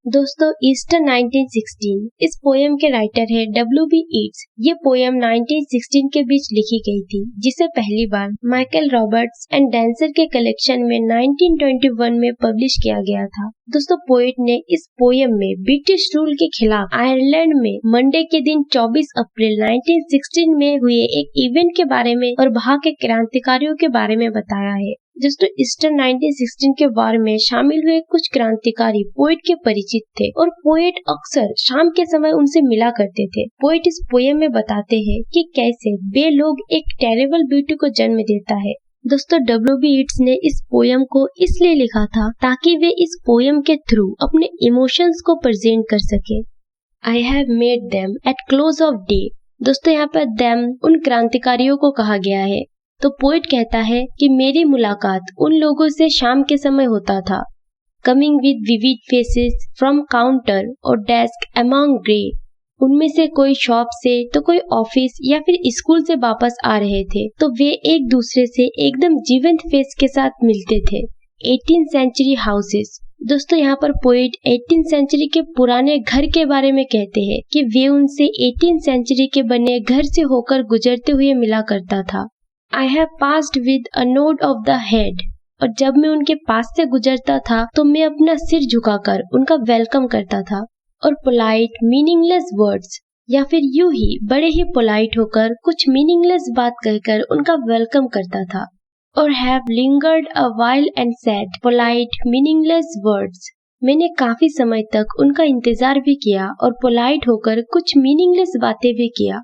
दोस्तों ईस्टर 1916 इस पोयम के राइटर है W.B. ईट्स। ये पोयम 1916 के बीच लिखी गई थी, जिसे पहली बार माइकल रॉबर्ट्स एंड डेंसर के कलेक्शन में 1921 में पब्लिश किया गया था। दोस्तों पोएट ने इस पोयम में ब्रिटिश रूल के खिलाफ आयरलैंड में मंडे के दिन 24 अप्रैल 1916 में हुए एक इवेंट के बारे में और वहाँ के क्रांतिकारियों के बारे में बताया है। दोस्तों ईस्टर 1916 के वार में शामिल हुए कुछ क्रांतिकारी पोएट के परिचित थे और पोएट अक्सर शाम के समय उनसे मिला करते थे। पोएट इस पोयम में बताते हैं कि कैसे वे लोग एक टेरेबल ब्यूटी को जन्म देता है। दोस्तों W.B. ईट्स ने इस पोयम को इसलिए लिखा था ताकि वे इस पोयम के थ्रू अपने इमोशंस को प्रेजेंट कर सके। I have made them at close of day. दोस्तों यहाँ पर देम उन क्रांतिकारियों को कहा गया है। तो पोएट कहता है कि मेरी मुलाकात उन लोगों से शाम के समय होता था। Coming with vivid faces from counter और डेस्क अमॉन्ग ग्रे। उनमें से कोई शॉप से तो कोई ऑफिस या फिर स्कूल से वापस आ रहे थे, तो वे एक दूसरे से एकदम जीवंत फेस के साथ मिलते थे। 18th century houses. दोस्तों यहाँ पर पोएट 18th सेंचुरी के पुराने घर के बारे में कहते हैं कि वे उनसे 18th सेंचुरी के बने घर से होकर गुजरते हुए मिला करता था। I have passed with a nod of the head। और जब मैं उनके पास से गुजरता था तो मैं अपना सिर झुकाकर उनका वेलकम करता था। और पोलाइट मीनिंगलेस वर्ड्स, या फिर यूं ही बड़े ही पोलाइट होकर कुछ मीनिंगलेस बात कहकर उनका वेलकम करता था। और have lingered a while and said polite meaningless words। मैंने काफी समय तक उनका इंतजार भी किया और पोलाइट होकर कुछ मीनिंगलेस बातें भी किया।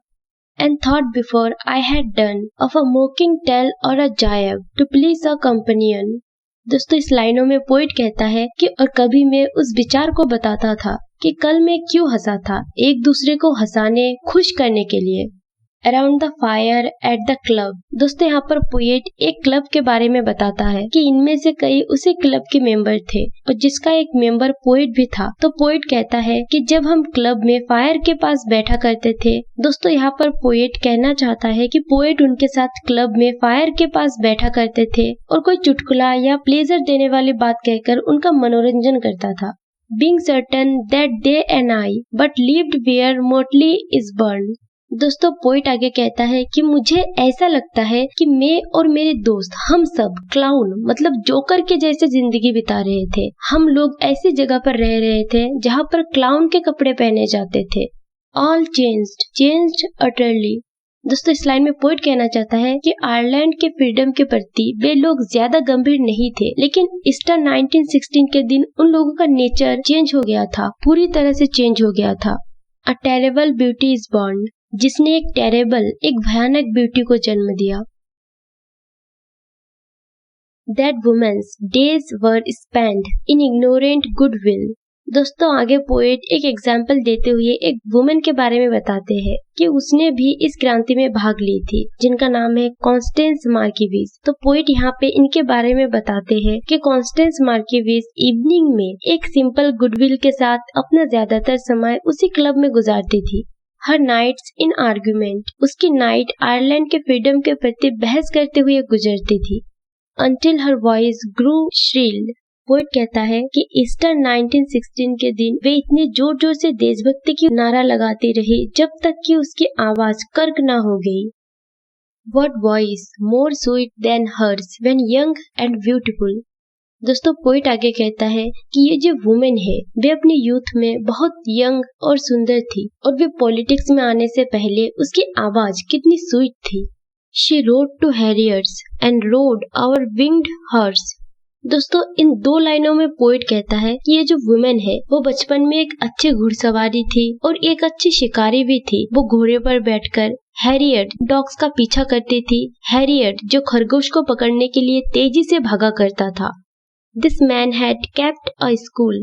And thought before I had done of a mocking tale or a jibe to please a companion। दोस्तों इस लाइनों में पोएट कहता है कि और कभी मैं उस विचार को बताता था कि कल मैं क्यों हंसा था, एक दूसरे को हंसाने खुश करने के लिए। Around the fire at the club. दोस्तों यहाँ पर पोएट एक क्लब के बारे में बताता है कि इनमें से कई उसी क्लब के मेंबर थे और जिसका एक मेंबर पोएट भी था। तो पोएट कहता है कि जब हम क्लब में फायर के पास बैठा करते थे। दोस्तों यहाँ पर पोएट कहना चाहता है कि पोएट उनके साथ क्लब में फायर के पास बैठा करते थे और कोई चुटकुला या प्लेजर देने वाली बात कहकर उनका मनोरंजन करता था। Being certain that they and I but lived where mortally is burned। दोस्तों पोएट आगे कहता है कि मुझे ऐसा लगता है कि मैं और मेरे दोस्त हम सब क्लाउन मतलब जोकर के जैसे जिंदगी बिता रहे थे। हम लोग ऐसी जगह पर रह रहे थे जहाँ पर क्लाउन के कपड़े पहने जाते थे। All changed utterly। दोस्तों इस लाइन में पोएट कहना चाहता है कि आयरलैंड के फ्रीडम के प्रति वे लोग ज्यादा गंभीर नहीं थे, लेकिन ईस्टर 1916 के दिन उन लोगों का नेचर चेंज हो गया था, पूरी तरह से चेंज हो गया था। A terrible beauty is born. जिसने एक भयानक ब्यूटी को जन्म दिया। That woman's days were spent in ignorant goodwill। दोस्तों आगे पोएट एक एग्जाम्पल देते हुए एक वुमेन के बारे में बताते हैं कि उसने भी इस क्रांति में भाग ली थी, जिनका नाम है कॉन्स्टेंस मार्किविस। तो पोएट यहाँ पे इनके बारे में बताते हैं कि कॉन्स्टेंस मार्किविस इवनिंग में एक सिंपल गुडविल के साथ अपना ज्यादातर समय उसी क्लब में गुजारती थी। हर नाइट्स इन आर्ग्यूमेंट। उसकी नाइट आयरलैंड के फ्रीडम के प्रति बहस करते हुए गुजरती थी। Until her voice grew shrill। Poet कहता है कि ईस्टर 1916 के दिन वे इतने जोर जोर से देशभक्ति की नारा लगाती रही जब तक कि उसकी आवाज कर्क ना हो गई। What voice more sweet than hers when young and beautiful। दोस्तों पोएट आगे कहता है कि ये जो वुमेन है वे अपने यूथ में बहुत यंग और सुंदर थी और वे पॉलिटिक्स में आने से पहले उसकी आवाज कितनी स्वीट थी। She rode to harriers and rode our winged horse। दोस्तों इन दो लाइनों में पोएट कहता है कि ये जो वुमेन है वो बचपन में एक अच्छी घुड़सवारी थी और एक अच्छी शिकारी भी थी। वो घोड़े पर बैठकर हैरियट डॉग्स का पीछा करती थी। हैरियट जो खरगोश को पकड़ने के लिए तेजी से भागा करता था। This man had kept a school।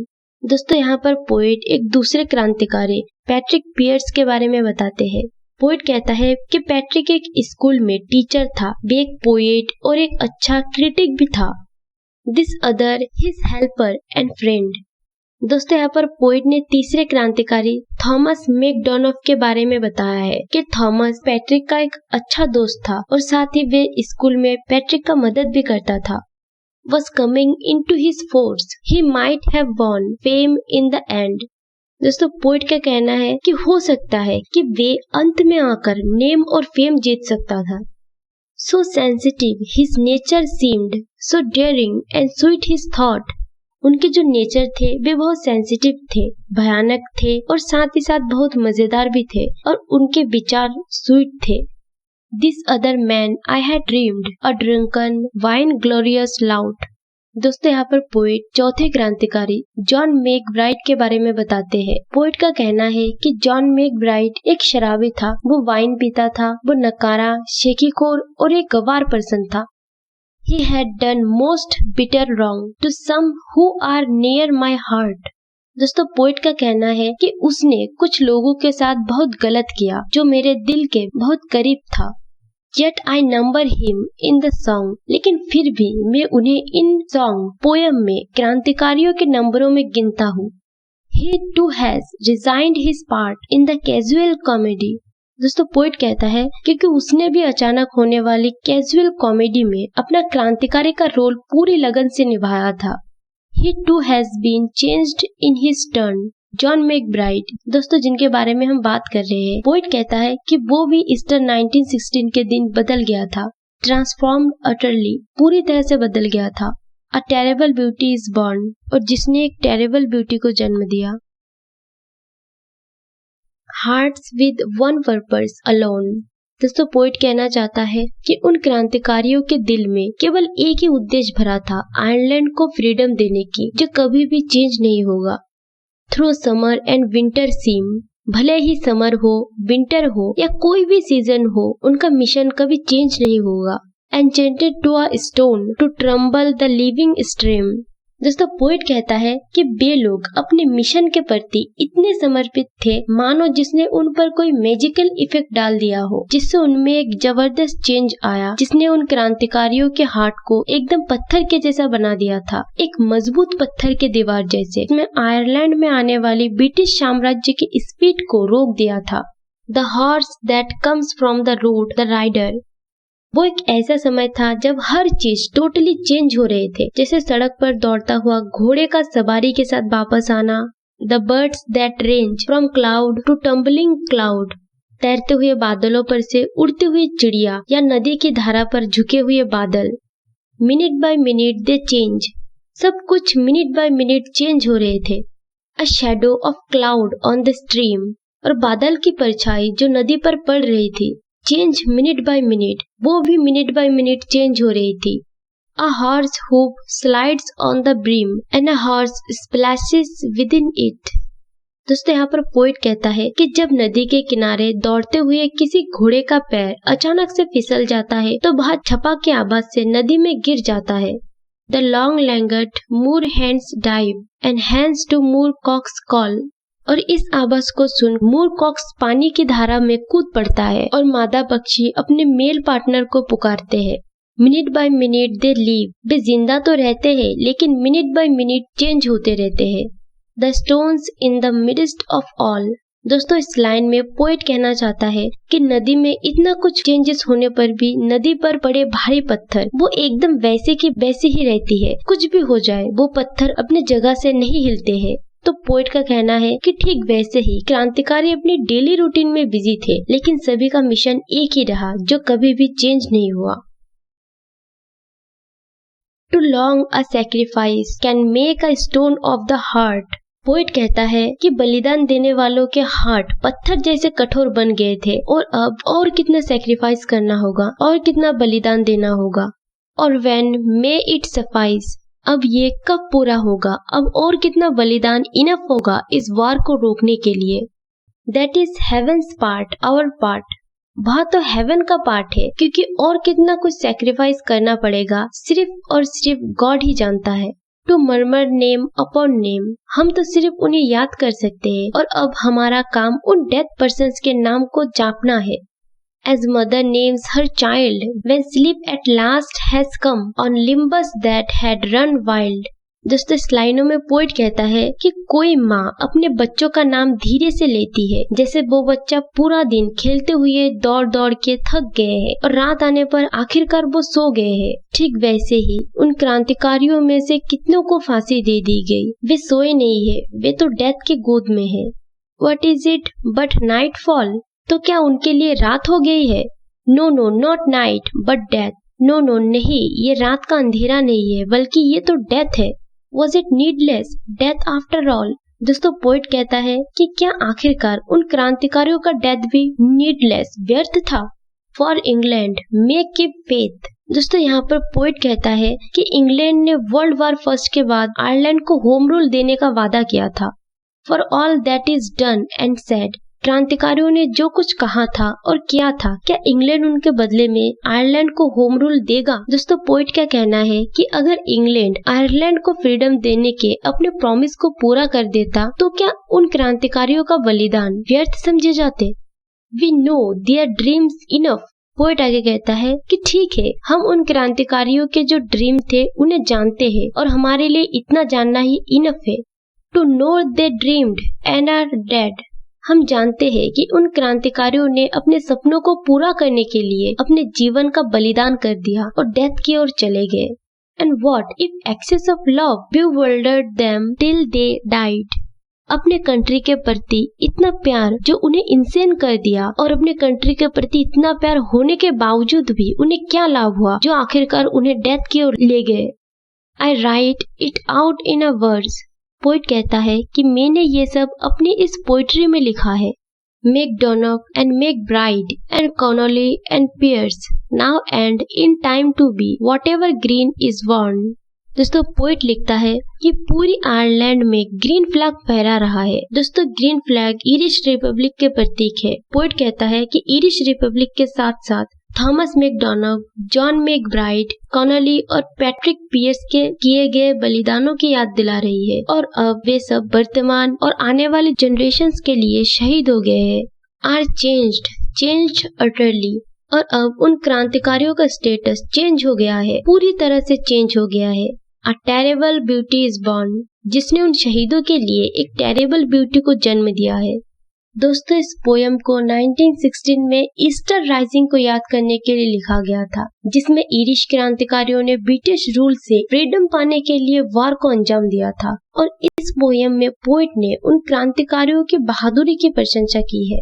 दोस्तों यहाँ पर पोएट एक दूसरे क्रांतिकारी पैट्रिक पियर्स के बारे में बताते हैं। पोएट कहता है कि पैट्रिक एक स्कूल में टीचर था, वे एक पोएट और एक अच्छा क्रिटिक भी था। This other his helper and friend। दोस्तों यहाँ पर पोएट ने तीसरे क्रांतिकारी थॉमस मैकडोनाफ के बारे में बताया है कि थॉमस पैट्रिक का एक अच्छा दोस्त था और साथ ही वे स्कूल में पैट्रिक का मदद भी करता था। was coming into his force, he might have won fame in the end. दोस्तों पोइट का कहना है कि हो सकता है कि वे अंत में आकर नेम और फेम जीत सकता था। So sensitive his nature seemed, so daring and sweet his thought. उनके जो नेचर थे वे बहुत सेंसिटिव थे, भयानक थे और साथ ही साथ बहुत मजेदार भी थे और उनके विचार स्वीट थे। This other man I had dreamed, a drunken, wine glorious lout. दोस्तों यहाँ पर पोइट चौथे क्रांतिकारी जॉन मैकब्राइट के बारे में बताते हैं। पोइट का कहना है कि जॉन मैकब्राइट एक शराबी था, वो वाइन पीता था, वो नकारा, शेखीखोर और एक गवार पर्सन था। He had done most bitter wrong to some who are near my heart. दोस्तों पोइट का कहना है कि उसने कुछ लोगों के साथ बहुत गलत किया जो मेरे दिल के बहुत करीब था। Yet I number him in the song. लेकिन फिर भी मैं उन्हें इन सॉन्ग पोयम में क्रांतिकारियों के नंबरों में गिनता हूँ। He too has resigned his part in the casual comedy. दोस्तों पोइट कहता है क्योंकि उसने भी अचानक होने वाली कैजुअल कॉमेडी में अपना क्रांतिकारी का रोल पूरी लगन से निभाया था। He too has been changed in his turn. John McBride दोस्तों जिनके बारे में हम बात कर रहे हैं, पोइट कहता है कि वो भी ईस्टर 1916 के दिन बदल गया था। ट्रांसफॉर्म्ड अटरली, पूरी तरह से बदल गया था। A terrible beauty is born, और जिसने एक टेरेबल ब्यूटी को जन्म दिया। Hearts with one purpose alone. दोस्तों पोइट कहना चाहता है कि उन क्रांतिकारियों के दिल में केवल एक ही उद्देश्य भरा था, आयरलैंड को फ्रीडम देने की, जो कभी भी चेंज नहीं होगा। थ्रू समर एंड विंटर सीम, भले ही समर हो, विंटर हो या कोई भी सीजन हो, उनका मिशन कभी चेंज नहीं होगा। Enchanted to a stone to trouble the living stream. दोस्तों पोइट कहता है कि वे लोग अपने मिशन के प्रति इतने समर्पित थे मानो जिसने उन पर कोई मैजिकल इफेक्ट डाल दिया हो, जिससे उनमें एक जबरदस्त चेंज आया, जिसने उन क्रांतिकारियों के हार्ट को एकदम पत्थर के जैसा बना दिया था, एक मजबूत पत्थर के दीवार जैसे, जिसमें आयरलैंड में आने वाली ब्रिटिश साम्राज्य की स्पीड को रोक दिया था। The horse that comes from the road, the rider. वो एक ऐसा समय था जब हर चीज टोटली चेंज हो रहे थे, जैसे सड़क पर दौड़ता हुआ घोड़े का सवारी के साथ वापस आना। The birds that range from cloud to tumbling cloud, तैरते हुए बादलों पर से उड़ती हुई चिड़िया या नदी की धारा पर झुके हुए बादल। Minute by minute they change, सब कुछ मिनट बाय मिनट चेंज हो रहे थे। A shadow of cloud on the stream, और बादल की परछाई जो नदी पर पड़ रही थी, चेंज मिनट बाय मिनट, वो भी मिनट बाय मिनट चेंज हो रही थी। A horse hoop slides on the brim and a horse splashes with in it. दोस्तों यहाँ पर पोइट कहता है कि जब नदी के किनारे दौड़ते हुए किसी घोड़े का पैर अचानक से फिसल जाता है तो वह छपा के आवाज से नदी में गिर जाता है। The long legged moor hens dive and hens to moor cocks call, और इस आवाज को सुन मूर कॉक्स पानी की धारा में कूद पड़ता है और मादा पक्षी अपने मेल पार्टनर को पुकारते हैं। Minute by minute they live, वे जिंदा तो रहते हैं लेकिन मिनट बाय मिनट चेंज होते रहते हैं। The stones in the midst of all. दोस्तों इस लाइन में पोइट कहना चाहता है कि नदी में इतना कुछ चेंजेस होने पर भी नदी पर पड़े भारी पत्थर वो एकदम वैसे की वैसी ही रहती है, कुछ भी हो जाए वो पत्थर अपने जगह से नहीं हिलते हैं। तो पोइट का कहना है कि ठीक वैसे ही क्रांतिकारी अपनी डेली रूटीन में बिजी थे, लेकिन सभी का मिशन एक ही रहा जो कभी भी चेंज नहीं हुआ। Too long a sacrifice can make a stone of the heart. Poet कहता है कि बलिदान देने वालों के हार्ट पत्थर जैसे कठोर बन गए थे, और अब और कितना सैक्रिफाइस करना होगा और कितना बलिदान देना होगा। और व्हेन मे इट सफाइस, अब ये कब पूरा होगा, अब और कितना बलिदान इनफ होगा इस वार को रोकने के लिए। That is heaven's part, our part. वह तो हेवन का पार्ट है, क्योंकि और कितना कुछ सैक्रिफाइस करना पड़ेगा सिर्फ और सिर्फ गॉड ही जानता है। To murmur name upon name, हम तो सिर्फ उन्हें याद कर सकते हैं, और अब हमारा काम उन डेथ पर्सन्स के नाम को जापना है। As mother names her child when sleep at last has come on limbs that had run wild. दोस्तों इस लाइनों में पोएट कहता है कि कोई माँ अपने बच्चों का नाम धीरे से लेती है, जैसे वो बच्चा पूरा दिन खेलते हुए दौड़ दौड़ के थक गए हैं और रात आने पर आखिरकार वो सो गए हैं। ठीक वैसे ही उन क्रांतिकारियों में से कितनों को फांसी दे दी गई। वे सोए नहीं है, वे तो डेथ के गोद में है। What is it but nightfall? तो क्या उनके लिए रात हो गई है? No no not night but death. No no नहीं, ये रात का अंधेरा नहीं है, बल्कि ये तो डेथ है। Was it needless death after all? दोस्तों पोएट कहता है कि क्या आखिरकार उन क्रांतिकारियों का डेथ भी नीडलेस व्यर्थ था? For England make keep faith. दोस्तों यहाँ पर पोएट कहता है कि इंग्लैंड ने वर्ल्ड वॉर फर्स्ट के बाद आयरलैंड को होम रूल देने का वादा किया था। For all that is done and said, क्रांतिकारियों ने जो कुछ कहा था और किया था, क्या इंग्लैंड उनके बदले में आयरलैंड को होम रूल देगा? दोस्तों पोएट का कहना है कि अगर इंग्लैंड आयरलैंड को फ्रीडम देने के अपने प्रॉमिस को पूरा कर देता तो क्या उन क्रांतिकारियों का बलिदान व्यर्थ समझे जाते? We know their dreams enough. Poet आगे कहता है कि ठीक है, हम उन क्रांतिकारियों के जो ड्रीम थे उन्हें जानते हैं और हमारे लिए इतना जानना ही इनफ है। To know they dreamed and are dead. हम जानते हैं कि उन क्रांतिकारियों ने अपने सपनों को पूरा करने के लिए अपने जीवन का बलिदान कर दिया और डेथ की ओर चले गए। And what if excess of love bewildered them till they died? अपने कंट्री के प्रति इतना प्यार जो उन्हें इंसेन कर दिया, और अपने कंट्री के प्रति इतना प्यार होने के बावजूद भी उन्हें क्या लाभ हुआ जो आखिरकार उन्हें डेथ की ओर ले गए। I write it out in a words. Poet कहता है कि मैंने ये सब अपनी इस पोइट्री में लिखा है। MacDonagh and MacBride and Connolly and Pearse now and in time to be whatever green is worn. दोस्तों पोएट लिखता है कि पूरी आयरलैंड में ग्रीन फ्लैग फहरा रहा है। दोस्तों ग्रीन फ्लैग ईरिश रिपब्लिक के प्रतीक है। पोएट कहता है कि ईरिश रिपब्लिक के साथ साथ थॉमस मैकडोनाग, जॉन मैकब्राइड, कॉनोली और पैट्रिक पियर्स के किए गए बलिदानों की याद दिला रही है, और अब वे सब वर्तमान और आने वाली जनरेशंस के लिए शहीद हो गए हैं। Are changed utterly. और अब उन क्रांतिकारियों का स्टेटस चेंज हो गया है, पूरी तरह से चेंज हो गया है। A terrible beauty is born, जिसने उन शहीदों के लिए एक टेरेबल ब्यूटी को जन्म दिया है। दोस्तों इस पोयम को 1916 में ईस्टर राइजिंग को याद करने के लिए लिखा गया था, जिसमें ईरिश क्रांतिकारियों ने ब्रिटिश रूल से फ्रीडम पाने के लिए वार को अंजाम दिया था, और इस पोयम में पोएट ने उन क्रांतिकारियों की बहादुरी की प्रशंसा की है।